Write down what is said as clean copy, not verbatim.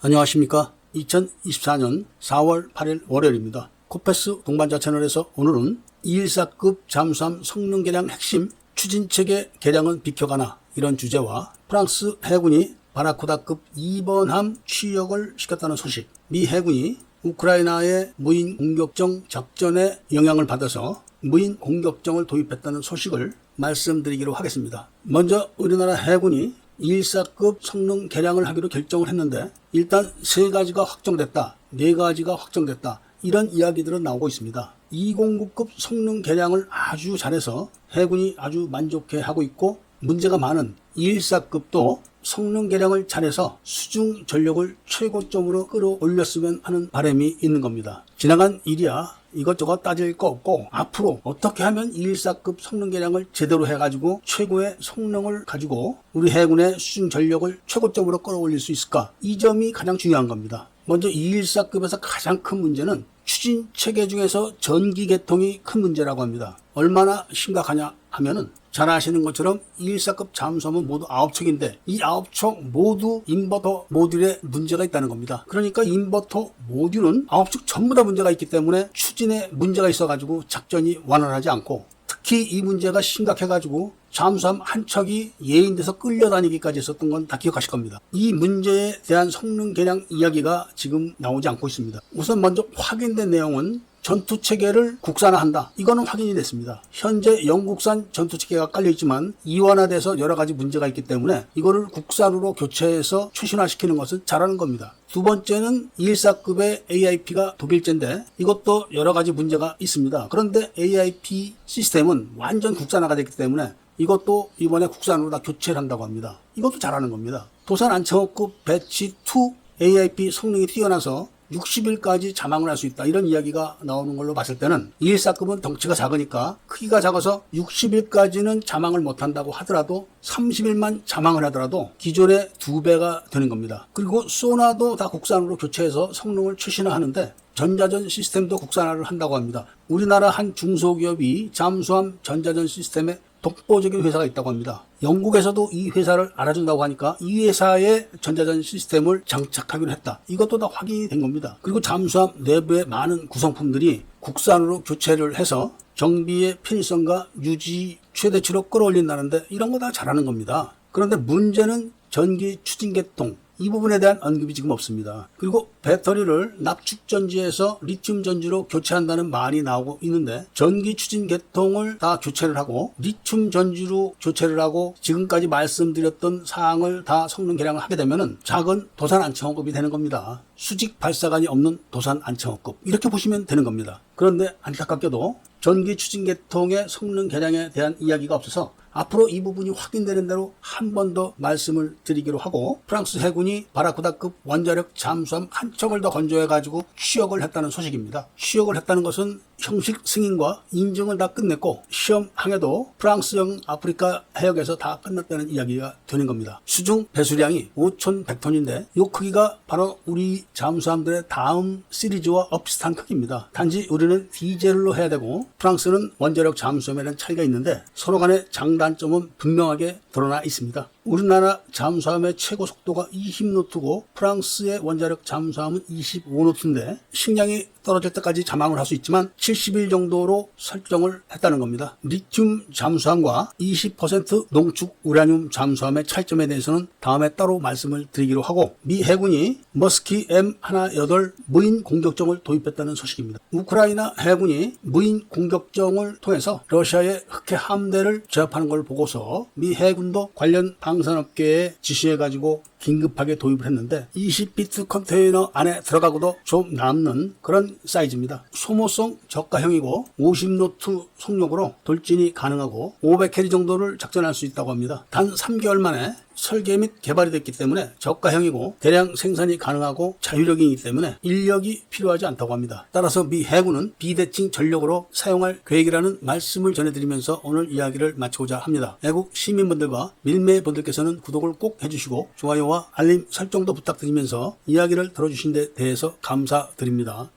안녕하십니까. 2024년 4월 8일 월요일입니다. 코페스 동반자 채널에서 오늘은 214급 잠수함 성능 개량 핵심 추진체계 개량은 비켜가나 이런 주제와 프랑스 해군이 바라쿠다급 2번함 취역을 시켰다는 소식, 미 해군이 우크라이나의 무인 공격정 작전에 영향을 받아서 무인 공격정을 도입했다는 소식을 말씀드리기로 하겠습니다. 먼저 우리나라 해군이 214급 성능 개량을 하기로 결정을 했는데 일단 3가지가 확정됐다, 4가지가 확정됐다 이런 이야기들은 나오고 있습니다. 209급 성능 개량을 아주 잘해서 해군이 아주 만족해하고 있고, 문제가 많은 214급도 성능 개량을 잘해서 수중 전력을 최고점으로 끌어올렸으면 하는 바람이 있는 겁니다. 지나간 일이야 이것저것 따질 거 없고, 앞으로 어떻게 하면 214급 성능 개량을 제대로 해가지고 최고의 성능을 가지고 우리 해군의 수중 전력을 최고점으로 끌어올릴 수 있을까, 이 점이 가장 중요한 겁니다. 먼저 214급에서 가장 큰 문제는 추진 체계 중에서 전기 개통이 큰 문제라고 합니다. 얼마나 심각하냐 하면은, 잘 아시는 것처럼 214급 잠수함은 모두 9척인데 이 9척 모두 인버터 모듈에 문제가 있다는 겁니다. 그러니까 인버터 모듈은 9척 전부 다 문제가 있기 때문에 추진에 문제가 있어가지고 작전이 완활하지 않고, 특히 이 문제가 심각해가지고 잠수함 한 척이 예인돼서 끌려다니기까지 했었던 건 다 기억하실 겁니다. 이 문제에 대한 성능 개량 이야기가 지금 나오지 않고 있습니다. 우선 먼저 확인된 내용은 전투체계를 국산화한다. 이거는 확인이 됐습니다. 현재 영국산 전투체계가 깔려있지만 이완화돼서 여러가지 문제가 있기 때문에 이거를 국산으로 교체해서 최신화시키는 것은 잘하는 겁니다. 두 번째는 214급의 AIP가 독일제인데 이것도 여러가지 문제가 있습니다. 그런데 AIP 시스템은 완전 국산화가 됐기 때문에 이것도 이번에 국산으로 다 교체를 한다고 합니다. 이것도 잘하는 겁니다. 도산 안창호급 배치 2 AIP 성능이 뛰어나서 60일까지 자망을 할 수 있다, 이런 이야기가 나오는 걸로 봤을 때는 214급은 덩치가 작으니까, 크기가 작아서 60일까지는 자망을 못한다고 하더라도 30일만 자망을 하더라도 기존의 2배가 되는 겁니다. 그리고 소나도 다 국산으로 교체해서 성능을 최신화하는데 전자전 시스템도 국산화를 한다고 합니다. 우리나라 한 중소기업이 잠수함 전자전 시스템에 독보적인 회사가 있다고 합니다. 영국에서도 이 회사를 알아준다고 하니까 이 회사의 전자전 시스템을 장착하기로 했다. 이것도 다 확인이 된 겁니다. 그리고 잠수함 내부의 많은 구성품들이 국산으로 교체를 해서 정비의 편의성과 유지 최대치로 끌어올린다는데 이런 거 다 잘하는 겁니다. 그런데 문제는 전기 추진 개통, 이 부분에 대한 언급이 지금 없습니다. 그리고 배터리를 납축 전지에서 리튬 전지로 교체한다는 말이 나오고 있는데, 전기 추진 개통을 다 교체를 하고 리튬 전지로 교체를 하고 지금까지 말씀드렸던 사항을 다 성능 개량을 하게 되면은 작은 도산 안창호급이 되는 겁니다. 수직 발사관이 없는 도산 안창호급, 이렇게 보시면 되는 겁니다. 그런데 안타깝게도 전기 추진 개통의 성능 개량에 대한 이야기가 없어서 앞으로 이 부분이 확인되는 대로 한 번 더 말씀을 드리기로 하고, 프랑스 해군이 바라쿠다급 원자력 잠수함 한 척을 더 건조해가지고 취역을 했다는 소식입니다. 취역을 했다는 것은 형식 승인과 인증을 다 끝냈고 시험 항해도 프랑스형 아프리카 해역에서 다 끝났다는 이야기가 되는 겁니다. 수중 배수량이 5,100톤인데 이 크기가 바로 우리 잠수함들의 다음 시리즈와 비슷한 크기입니다. 단지 우리는 디젤로 해야 되고 프랑스는 원자력 잠수함에 대한 차이가 있는데 서로 간의 장단점은 분명하게 드러나 있습니다. 우리나라 잠수함의 최고 속도가 20노트고 프랑스의 원자력 잠수함은 25노트인데 식량이 떨어질 때까지 자망을 할 수 있지만 70일 정도로 설정을 했다는 겁니다. 리튬 잠수함과 20% 농축 우라늄 잠수함의 차이점에 대해서는 다음에 따로 말씀을 드리기로 하고, 미 해군이 머스키 M18 무인 공격정을 도입했다는 소식입니다. 우크라이나 해군이 무인 공격정을 통해서 러시아의 흑해 함대를 제압하는 걸 보고서 미 해군도 관련 방산업계에 지시해가지고 긴급하게 도입을 했는데 20피트 컨테이너 안에 들어가고도 좀 남는 그런 사이즈입니다. 소모성 저가형이고 50노트 속력으로 돌진이 가능하고 500캐리 정도를 작전할 수 있다고 합니다. 단 3개월 만에 설계 및 개발이 됐기 때문에 저가형이고 대량 생산이 가능하고 자율적이기 때문에 인력이 필요하지 않다고 합니다. 따라서 미 해군은 비대칭 전력으로 사용할 계획이라는 말씀을 전해드리면서 오늘 이야기를 마치고자 합니다. 애국 시민분들과 밀매분들께서는 구독을 꼭 해주시고 좋아요와 알림 설정도 부탁드리면서 이야기를 들어주신 데 대해서 감사드립니다.